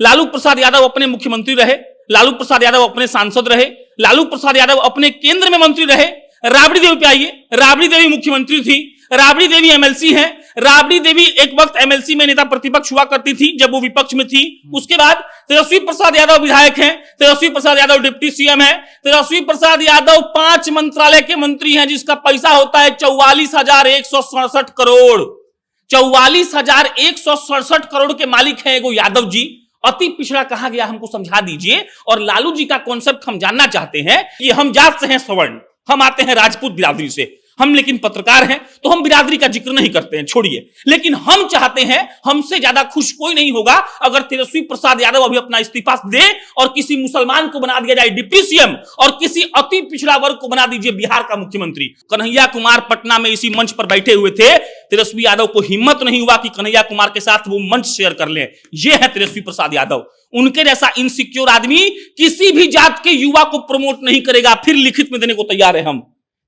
लालू प्रसाद यादव अपने मुख्यमंत्री रहे, लालू प्रसाद यादव अपने सांसद रहे, लालू प्रसाद यादव अपने केंद्र में मंत्री रहे। राबड़ी देवी पे आइए, राबड़ी देवी मुख्यमंत्री थी, राबड़ी देवी एमएलसी है। राबड़ी देवी एक वक्त एमएलसी में नेता प्रतिपक्ष हुआ करती थी जब वो विपक्ष में थी। उसके बाद तेजस्वी प्रसाद यादव विधायक हैं, तेजस्वी प्रसाद यादव डिप्टी सीएम है, तेजस्वी प्रसाद यादव 5 मंत्रालय के मंत्री हैं, जिसका पैसा होता है 44,167 करोड़। 44,167 करोड़ के मालिक हैं वो यादव जी। अति पिछड़ा कहा गया, हमको समझा दीजिए। और लालू जी का कॉन्सेप्ट हम जानना चाहते हैं कि हम जात से हैं सवर्ण, हम आते हैं राजपूत बिरादरी से, हम लेकिन पत्रकार हैं तो हम बिरादरी का जिक्र नहीं करते हैं, छोड़िए। लेकिन हम चाहते हैं, हमसे ज्यादा खुश कोई नहीं होगा अगर तेजस्वी प्रसाद यादव अभी अपना इस्तीफा दे और किसी मुसलमान को बना दिया जाए डिप्टी सीएम और किसी अति पिछड़ा वर्ग को बना दीजिए बिहार का मुख्यमंत्री। कन्हैया कुमार पटना में इसी मंच पर बैठे हुए थे, तेजस्वी यादव को हिम्मत नहीं हुआ कि कन्हैया कुमार के साथ वो मंच शेयर कर लें। ये है तेजस्वी प्रसाद यादव। उनके जैसा इनसिक्योर आदमी किसी भी जात के युवा को प्रमोट नहीं करेगा, फिर लिखित में देने को तैयार है हम।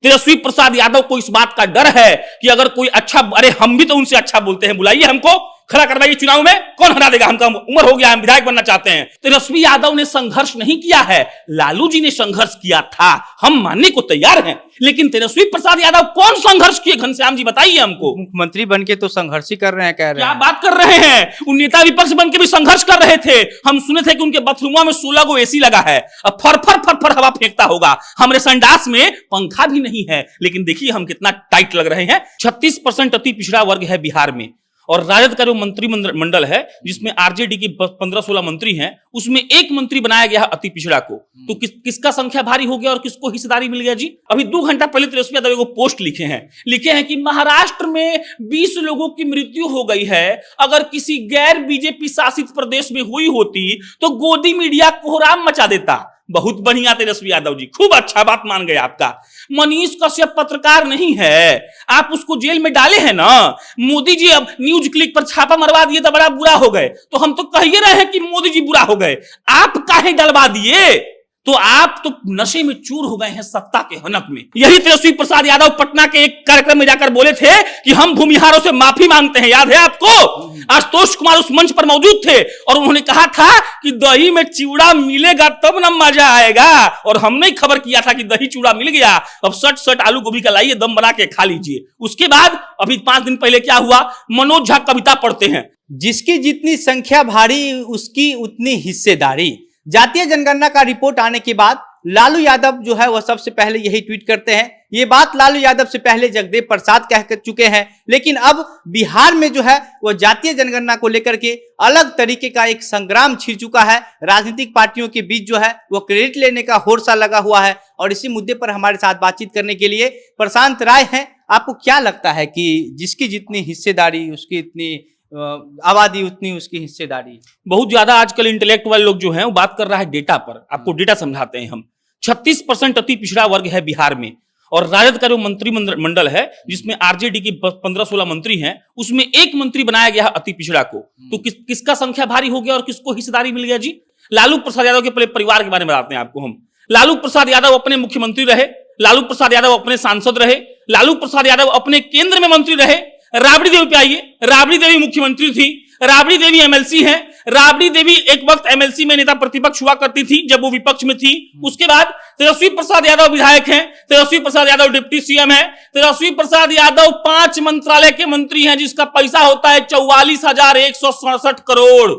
तेजस्वी प्रसाद यादव को इस बात का डर है कि अगर कोई अच्छा, अरे हम भी तो उनसे अच्छा बोलते हैं, बुलाइए हमको, खड़ा करवाइए चुनाव में, कौन हरा देगा? हमका उम्र हो गया, हम विधायक बनना चाहते हैं। तेजस्वी यादव ने संघर्ष नहीं किया है, लालू जी ने संघर्ष किया था, हम मानने को तैयार हैं। लेकिन तेजस्वी प्रसाद यादव कौन संघर्ष किए? घनश्याम जी बताइए हमको। मुख्यमंत्री बन के तो संघर्ष ही कर रहे हैं, कह रहे हैं। क्या बात कर रहे हैं? उन नेता विपक्ष बन के भी संघर्ष कर रहे थे। हम सुने थे कि उनके बाथरूमों में 16 गो एसी लगा है, अब फर फर हवा फेंकता होगा। हमारे संडास में पंखा भी नहीं है, लेकिन देखिए हम कितना टाइट लग रहे हैं। 36% अति पिछड़ा वर्ग है बिहार में, और राजद का जो मंत्रिमंडल है जिसमें आरजेडी की 15-16 मंत्री हैं, उसमें एक मंत्री बनाया गया अति पिछड़ा को। तो किसका संख्या भारी हो गया और किसको हिस्सेदारी मिल गया जी? अभी 2 घंटा पहले तेजस्वी यादव को पोस्ट लिखे हैं कि महाराष्ट्र में 20 लोगों की मृत्यु हो गई है। अगर किसी गैर बीजेपी शासित प्रदेश में हुई होती तो गोदी मीडिया कोहराम मचा देता। बहुत बढ़िया तेजस्वी यादव जी, खूब अच्छा बात मान गए आपका। मनीष कश्यप पत्रकार नहीं है, आप उसको जेल में डाले हैं ना। मोदी जी अब न्यूज क्लिक पर छापा मरवा दिए तो बड़ा बुरा हो गए, तो हम तो कह ही रहे हैं कि मोदी जी बुरा हो गए, आप काहे डलवा दिए? तो आप तो नशे में चूर हो गए हैं सत्ता के हनक में। यही तेजस्वी प्रसाद यादव पटना के एक कार्यक्रम में जाकर बोले थे कि हम भूमिहारों से माफी मांगते हैं, याद है आपको? आशुतोष कुमार उस मंच पर मौजूद थे और उन्होंने कहा था कि दही में चिवड़ा मिलेगा तब ना मजा आएगा। और हमने खबर किया था कि दही चिवड़ा मिल गया, अब सट आलू गोभी का लाइए, दम बना के खा लीजिए। उसके बाद अभी 5 दिन पहले क्या हुआ? मनोज झा कविता पढ़ते हैं, जिसकी जितनी संख्या भारी उसकी उतनी हिस्सेदारी। जातीय जनगणना का रिपोर्ट आने के बाद लालू यादव जो है वह सबसे पहले यही ट्वीट करते हैं। ये बात लालू यादव से पहले जगदेव प्रसाद कह चुके हैं, लेकिन अब बिहार में जो है वह जातीय जनगणना को लेकर के अलग तरीके का एक संग्राम छिड़ चुका है। राजनीतिक पार्टियों के बीच जो है वो क्रेडिट लेने का होरसा लगा हुआ है। और इसी मुद्दे पर हमारे साथ बातचीत करने के लिए प्रशांत राय हैं। आपको क्या लगता है कि जिसकी जितनी हिस्सेदारी उसकी इतनी आबादी उतनी उसकी हिस्सेदारी? बहुत ज्यादा आजकल इंटेलेक्ट वाले लोग जो हैं वो बात कर रहा है डेटा पर। आपको डेटा समझाते हैं हम। 36% अति पिछड़ा वर्ग है बिहार में, और राजद का जो मंत्रिमंडल है जिसमें आरजेडी की 15-16 मंत्री हैं, उसमें एक मंत्री बनाया गया अति पिछड़ा को। तो किसका संख्या भारी हो गया और किसको हिस्सेदारी मिल गया जी? लालू प्रसाद यादव के परिवार के बारे में बताते हैं आपको हम। लालू प्रसाद यादव अपने मुख्यमंत्री रहे, लालू प्रसाद यादव अपने सांसद रहे, लालू प्रसाद यादव अपने केंद्र में मंत्री रहे। राबड़ी देवी पे आइए, राबड़ी देवी मुख्यमंत्री थी, राबड़ी देवी एमएलसी है। राबड़ी देवी एक वक्त एमएलसी में नेता प्रतिपक्ष हुआ करती थी जब वो विपक्ष में थी। उसके बाद तेजस्वी प्रसाद यादव विधायक हैं, तेजस्वी प्रसाद यादव डिप्टी सीएम है, तेजस्वी प्रसाद यादव 5 मंत्रालय के मंत्री हैं, जिसका पैसा होता है 44,167 करोड़।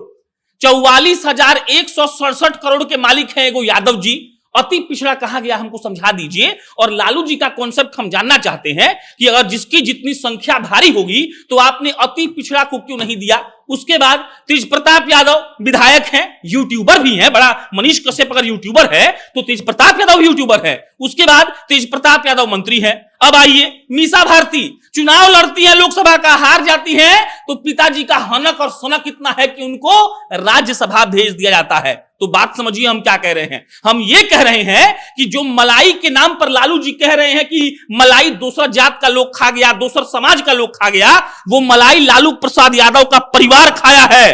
44,167 करोड़ के मालिक हैं वो यादव जी। अति पिछड़ा कहा गया, हमको समझा दीजिए। और लालू जी का कॉन्सेप्ट हम जानना चाहते हैं कि अगर जिसकी जितनी संख्या भारी होगी तो आपने अति पिछड़ा को क्यों नहीं दिया? उसके बाद तेज प्रताप यादव विधायक हैं, यूट्यूबर भी हैं, बड़ा मनीष कश्यप अगर यूट्यूबर है तो तेज प्रताप यादव यूट्यूबर है। उसके बाद तेज प्रताप यादव मंत्री हैं। अब आइए मीसा भारती चुनाव लड़ती है, लोकसभा का हार जाती है, तो पिताजी का हनक और सनक इतना है कि उनको राज्यसभा भेज दिया जाता है। तो बात समझिए हम क्या कह रहे हैं। हम ये कह रहे हैं कि जो मलाई के नाम पर लालू जी कह रहे हैं कि मलाई दूसरा जात का लोग खा गया, दूसरा समाज का लोग खा गया, वो मलाई लालू प्रसाद यादव का परिवार खाया है।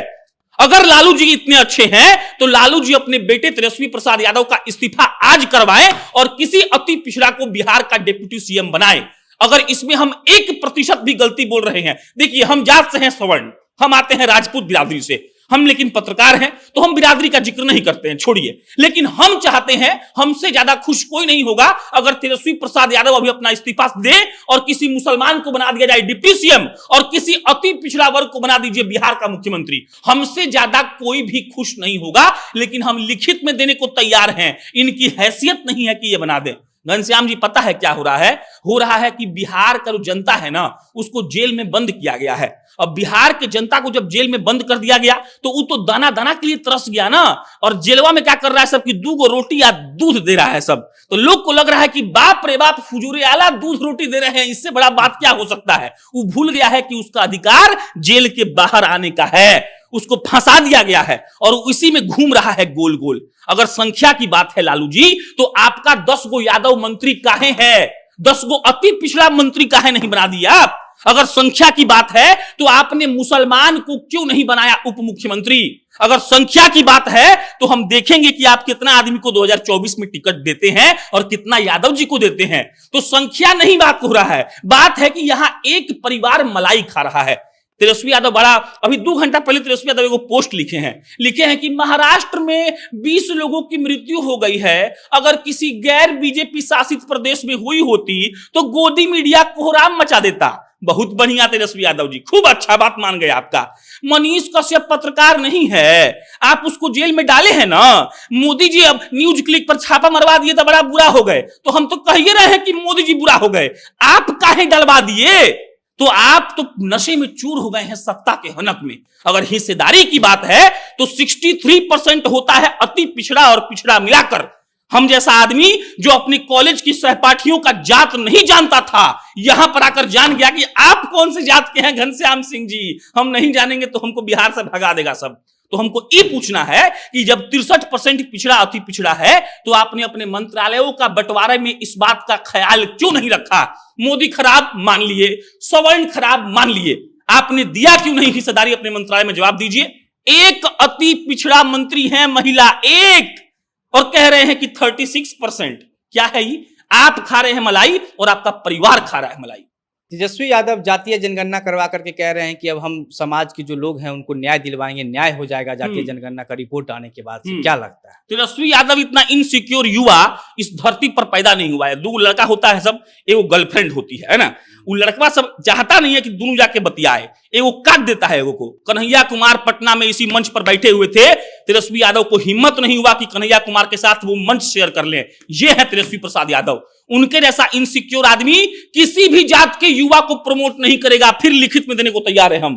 अगर लालू जी इतने अच्छे हैं तो लालू जी अपने बेटे तेजस्वी प्रसाद यादव का इस्तीफा आज करवाएं और किसी अति पिछड़ा को बिहार का डिप्टी सीएम बनाएं। अगर इसमें हम 1% भी गलती बोल रहे हैं, देखिए हम जात से हैं सवर्ण, हम आते हैं राजपूत बिरादरी से, हम लेकिन पत्रकार हैं तो हम बिरादरी का जिक्र नहीं करते हैं, छोड़िए। लेकिन हम चाहते हैं, हमसे ज्यादा खुश कोई नहीं होगा अगर तेजस्वी प्रसाद यादव अभी अपना इस्तीफा दे और किसी मुसलमान को बना दिया जाए डिप्टी सीएम और किसी अति पिछड़ा वर्ग को बना दीजिए बिहार का मुख्यमंत्री। हमसे ज्यादा कोई भी खुश नहीं होगा, लेकिन हम लिखित में देने को तैयार हैं। इनकी हैसियत नहीं है कि ये बना दें। घनश्याम जी, पता है क्या हो रहा है? हो रहा है कि बिहार का जो जनता है ना, उसको जेल में बंद किया गया है। अब बिहार के जनता को जब जेल में बंद कर दिया गया तो वो तो दाना दाना के लिए तरस गया ना। और जेलवा में क्या कर रहा है? सबकी 2 रोटी या दूध दे रहा है सब। तो लोग को लग रहा है कि बाप रे बाप, हुजूर आला दूध रोटी दे रहे हैं, इससे बड़ा बात क्या हो सकता है। वो भूल गया है कि उसका अधिकार जेल के बाहर आने का है। उसको फंसा दिया गया है और उसी में घूम रहा है गोल गोल। अगर संख्या की बात है लालू जी, तो आपका 10 गो यादव मंत्री काहे है? 10 गो अति पिछड़ा मंत्री काहे नहीं बना दिया आप? अगर संख्या की बात है तो आपने मुसलमान को क्यों नहीं बनाया उप मुख्यमंत्री? अगर संख्या की बात है तो हम देखेंगे कि आप कितना आदमी को 2024 में टिकट देते हैं और कितना यादव जी को देते हैं। तो संख्या नहीं बात हो रहा है, बात है कि यहां एक परिवार मलाई खा रहा है। तेजस्वी यादव अभी 2 घंटा पहले तेजस्वी यादव को पोस्ट लिखे हैं कि महाराष्ट्र में 20 लोगों की मृत्यु हो गई है। अगर किसी गैर बीजेपी शासित प्रदेश में हुई होती तो गोदी मीडिया कोहराम मचा देता। बहुत बढ़िया तेजस्वी यादव जी, खूब अच्छा बात मान गए आपका। मनीष कश्यप पत्रकार नहीं है, आप उसको जेल में डाले हैं ना। मोदी जी अब न्यूज क्लिक पर छापा मरवा दिए तो बड़ा बुरा हो गए, तो हम तो कह ही रहे हैं कि मोदी जी बुरा हो गए, आप काहे डलवा दिए? तो आप तो नशे में चूर हो गए हैं सत्ता के हनक में। अगर हिस्सेदारी की बात है तो 63% होता है अति पिछड़ा और पिछड़ा मिलाकर। हम जैसा आदमी जो अपनी कॉलेज की सहपाठियों का जात नहीं जानता था, यहां पर आकर जान गया कि आप कौन से जात के हैं घनश्याम सिंह जी। हम नहीं जानेंगे तो हमको बिहार से भगा देगा सब। तो हमको ये पूछना है कि जब 63% पिछड़ा अति पिछड़ा है तो आपने अपने मंत्रालयों का बंटवारे में इस बात का ख्याल क्यों नहीं रखा? मोदी खराब मान लिए, सवर्ण खराब मान लिए, आपने दिया क्यों नहीं हिस्सेदारी अपने मंत्रालय में? जवाब दीजिए। एक अति पिछड़ा मंत्री है महिला, एक, और कह रहे हैं कि 36%। क्या है ये? आप खा रहे हैं मलाई और आपका परिवार खा रहा है मलाई। तेजस्वी यादव जातीय जनगणना करवा करके कह रहे हैं कि अब हम समाज के जो लोग हैं उनको न्याय दिलवाएंगे, न्याय हो जाएगा जातीय जनगणना का रिपोर्ट आने के बाद से। क्या लगता है? तेजस्वी यादव इतना इनसिक्योर युवा इस धरती पर पैदा नहीं हुआ है। 2 लड़का होता है सब, एगो गर्लफ्रेंड होती है ना। वो लड़का सब चाहता नहीं है कि दोनों जाके बतियाए, एगो काट देता है एगो को। कन्हैया कुमार पटना में इसी मंच पर बैठे हुए थे, तेजस्वी यादव को हिम्मत नहीं हुआ कि कन्हैया कुमार के साथ वो मंच शेयर कर ले। ये है तेजस्वी प्रसाद यादव। उनके जैसा इनसिक्योर आदमी किसी भी जात के युवा को प्रमोट नहीं करेगा। फिर लिखित में देने को तैयार है हम।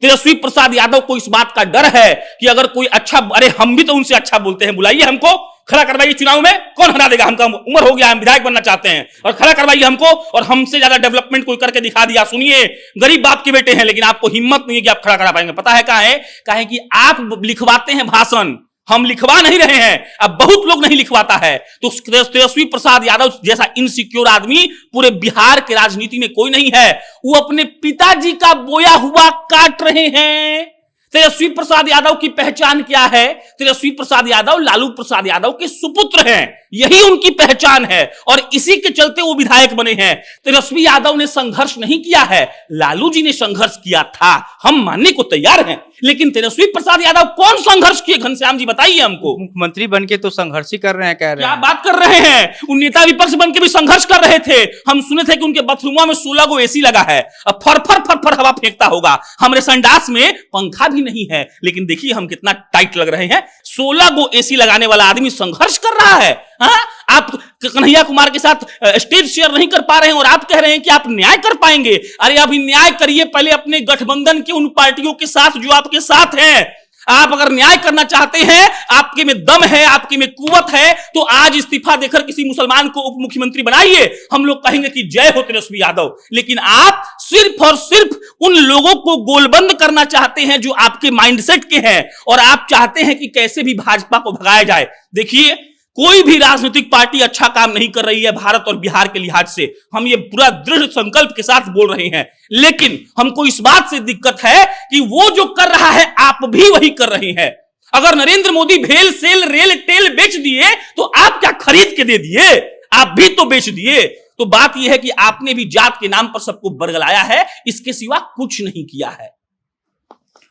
तेजस्वी प्रसाद यादव को इस बात का डर है कि अगर कोई अच्छा, अरे हम भी तो उनसे अच्छा बोलते हैं, बुलाइए हमको, खड़ा करवाइए चुनाव में, कौन हरा देगा? हमका उम्र हो गया, हम विधायक बनना चाहते हैं, और खड़ा करवाइए हमको, और हमसे ज्यादा डेवलपमेंट कोई करके दिखा दिया। सुनिए, गरीब बाप के बेटे हैं लेकिन आपको हिम्मत नहीं है कि आप खड़ा करा पाएंगे। पता है क्या है कि आप लिखवाते हैं भाषण, हम लिखवा नहीं रहे हैं। अब बहुत लोग नहीं लिखवाता है। तो तेजस्वी प्रसाद यादव जैसा इनसिक्योर आदमी पूरे बिहार के राजनीति में कोई नहीं है। वो अपने पिताजी का बोया हुआ काट रहे हैं। तेजस्वी प्रसाद यादव की पहचान क्या है? तेजस्वी प्रसाद यादव लालू प्रसाद यादव के सुपुत्र हैं, यही उनकी पहचान है और इसी के चलते वो विधायक बने हैं। तेजस्वी यादव ने संघर्ष नहीं किया है, लालू जी ने संघर्ष किया था, हम मानने को तैयार हैं। लेकिन तेजस्वी प्रसाद यादव कौन संघर्ष किए? घनश्याम जी बताइए हमको। मुख्यमंत्री बनके तो संघर्ष ही कर रहे हैं, कह रहे हैं। क्या बात कर रहे हैं? उन नेता विपक्ष बन के भी संघर्ष कर रहे थे। हम सुने थे कि उनके बाथरूम में 16 गो एसी लगा है, अब फर फर हवा फेंकता होगा। हमारे संडास में पंखा भी नहीं है, लेकिन देखिए हम कितना टाइट लग रहे हैं। 16 गो एसी लगाने वाला आदमी संघर्ष कर रहा है। हाँ? आप कन्हैया कुमार के साथ स्टेज शेयर नहीं कर पा रहे हैं और आप कह रहे हैं कि आप न्याय कर पाएंगे। अरे अभी न्याय करिए पहले अपने गठबंधन के उन पार्टियों के साथ जो आपके साथ हैं। आप अगर न्याय करना चाहते हैं, आपके में दम है, आपके में कुवत है, तो आज इस्तीफा देकर किसी मुसलमान को उप मुख्यमंत्री बनाइए। हम लोग कहेंगे कि जय हो तेजस्वी यादव। लेकिन आप सिर्फ और सिर्फ उन लोगों को गोलबंद करना चाहते हैं जो आपके माइंडसेट के हैं, और आप चाहते हैं कि कैसे भी भाजपा को भगाया जाए। देखिए, कोई भी राजनीतिक पार्टी अच्छा काम नहीं कर रही है भारत और बिहार के लिहाज से, हम ये पूरा दृढ़ संकल्प के साथ बोल रहे हैं। लेकिन हमको इस बात से दिक्कत है कि वो जो कर रहा है आप भी वही कर रहे हैं। अगर नरेंद्र मोदी भेल सेल रेल टेल बेच दिए तो आप क्या खरीद के दे दिए? आप भी तो बेच दिए। तो बात यह है कि आपने भी जात के नाम पर सबको बरगलाया है, इसके सिवा कुछ नहीं किया है।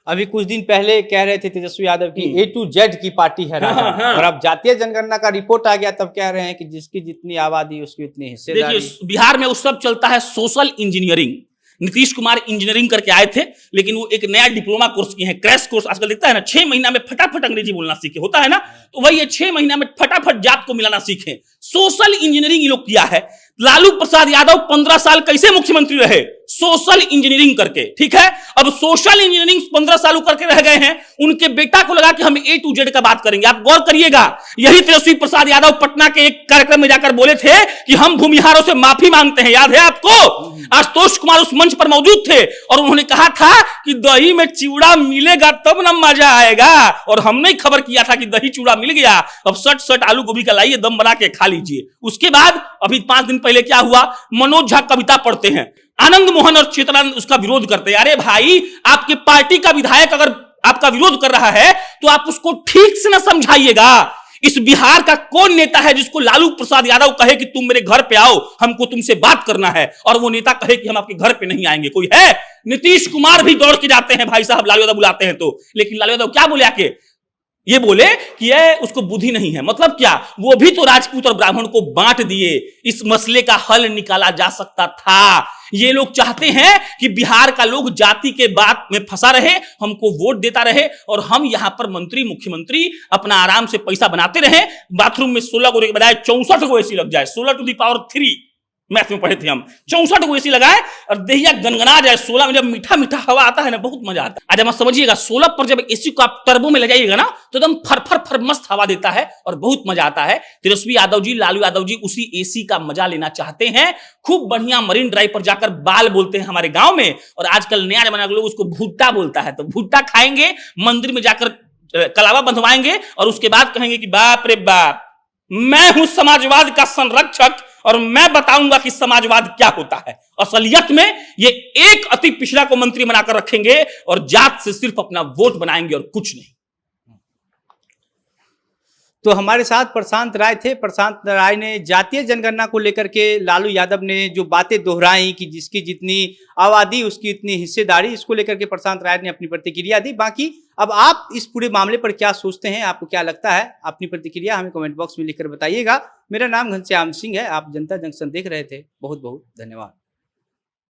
अभी कुछ दिन पहले कह रहे थे तेजस्वी यादव की A to Z की पार्टी है राजद। हाँ। और अब जातीय जनगणना का रिपोर्ट आ गया, तब कह रहे हैं कि जिसकी जितनी आबादी उसकी उतनी हिस्सेदारी। देखिए बिहार में उस सब चलता है social engineering. Nitish Kumar engineering करके आए थे, लेकिन वो एक नया डिप्लोमा कोर्स किए हैं, क्रैश कोर्स आजकल दिखता है ना, 6 महीना में फटाफट अंग्रेजी बोलना सीखे, होता है ना, तो वही ये 6 महीना में फटाफट जात को मिलाना सीखे। सोशल इंजीनियरिंग ये लोग किया है। लालू प्रसाद यादव 15 साल कैसे मुख्यमंत्री रहे? सोशल इंजीनियरिंग करके, ठीक है। अब सोशल इंजीनियरिंग 15 साल करके रह गए हैं, उनके बेटा को लगा कि हम A to Z का बात करेंगे। आप गौर करिएगा, यही तेजस्वी प्रसाद यादव पटना के एक कार्यक्रम में जाकर बोले थे कि हम भूमिहारों से माफी मांगते हैं, याद है आपको? आशुतोष कुमार उस मंच पर मौजूद थे और उन्होंने कहा था कि दही में चिवड़ा मिलेगा तब ना मजा आएगा, और हमने खबर किया था कि दही चिवड़ा मिल गया, अब सट आलू गोभी का लाइए, दम बना के खा लीजिए। उसके बाद अभी 5 दिन पहले क्या हुआ, मनोज झा कविता पढ़ते हैं, आनंद मोहन और चेतनानंद उसका विरोध करते हैं। अरे भाई, आपके पार्टी का विधायक अगर आपका विरोध कर रहा है तो आप उसको ठीक से ना समझाइएगा। इस बिहार का कौन नेता है जिसको लालू प्रसाद यादव कहे कि तुम मेरे घर पे आओ, हमको तुमसे बात करना है, और वो नेता कहे कि हम आपके घर पे नहीं आएंगे? कोई है? नीतीश कुमार भी दौड़ के जाते हैं भाई साहब, लालू यादव बुलाते हैं तो। लेकिन लालू यादव क्या बोले आके? ये बोले कि ये उसको बुद्धि नहीं है। मतलब क्या? वो भी तो राजपूत और ब्राह्मण को बांट दिए, इस मसले का हल निकाला जा सकता था। ये लोग चाहते हैं कि बिहार का लोग जाति के बात में फंसा रहे, हमको वोट देता रहे, और हम यहां पर मंत्री मुख्यमंत्री अपना आराम से पैसा बनाते रहे। बाथरूम में 16 गो के बजाय 64 गो एसी लग जाए, 16 टू दी पावर 3 मैथ में पढ़े थे हम, 64 को एसी लगाए और देहिया गनगना जाए। 16 में जब मीठा मीठा हवा आता है ना, बहुत मजा आता है। आज आप समझिएगा, 16 पर जब एसी को आप टर्बो में लगाइएगा ना, तो एकदम फर फर मस्त हवा देता है और बहुत मजा आता है। तेजस्वी यादव जी, लालू यादव जी उसी एसी का मजा लेना चाहते हैं। खूब बढ़िया मरीन ड्राइव पर जाकर बाल बोलते हैं हमारे गांव में, और आजकल नया जमाना के लोग उसको भुट्टा बोलता है, तो भुट्टा खाएंगे, मंदिर में जाकर कलावा बंधवाएंगे, और उसके बाद कहेंगे कि बाप रे बाप, मैं हूं समाजवाद का संरक्षक और मैं बताऊंगा कि समाजवाद क्या होता है। असलियत में ये एक अति पिछड़ा को मंत्री बनाकर रखेंगे और जात से सिर्फ अपना वोट बनाएंगे और कुछ नहीं। तो हमारे साथ प्रशांत राय थे। प्रशांत राय ने जातीय जनगणना को लेकर के लालू यादव ने जो बातें दोहराई कि जिसकी जितनी आबादी उसकी इतनी हिस्सेदारी, इसको लेकर के प्रशांत राय ने अपनी प्रतिक्रिया दी। बाकी अब आप इस पूरे मामले पर क्या सोचते हैं, आपको क्या लगता है, अपनी प्रतिक्रिया हमें कमेंट बॉक्स में लिखकर बताइएगा। मेरा नाम घनश्याम सिंह है, आप जनता जंक्शन देख रहे थे। बहुत बहुत धन्यवाद।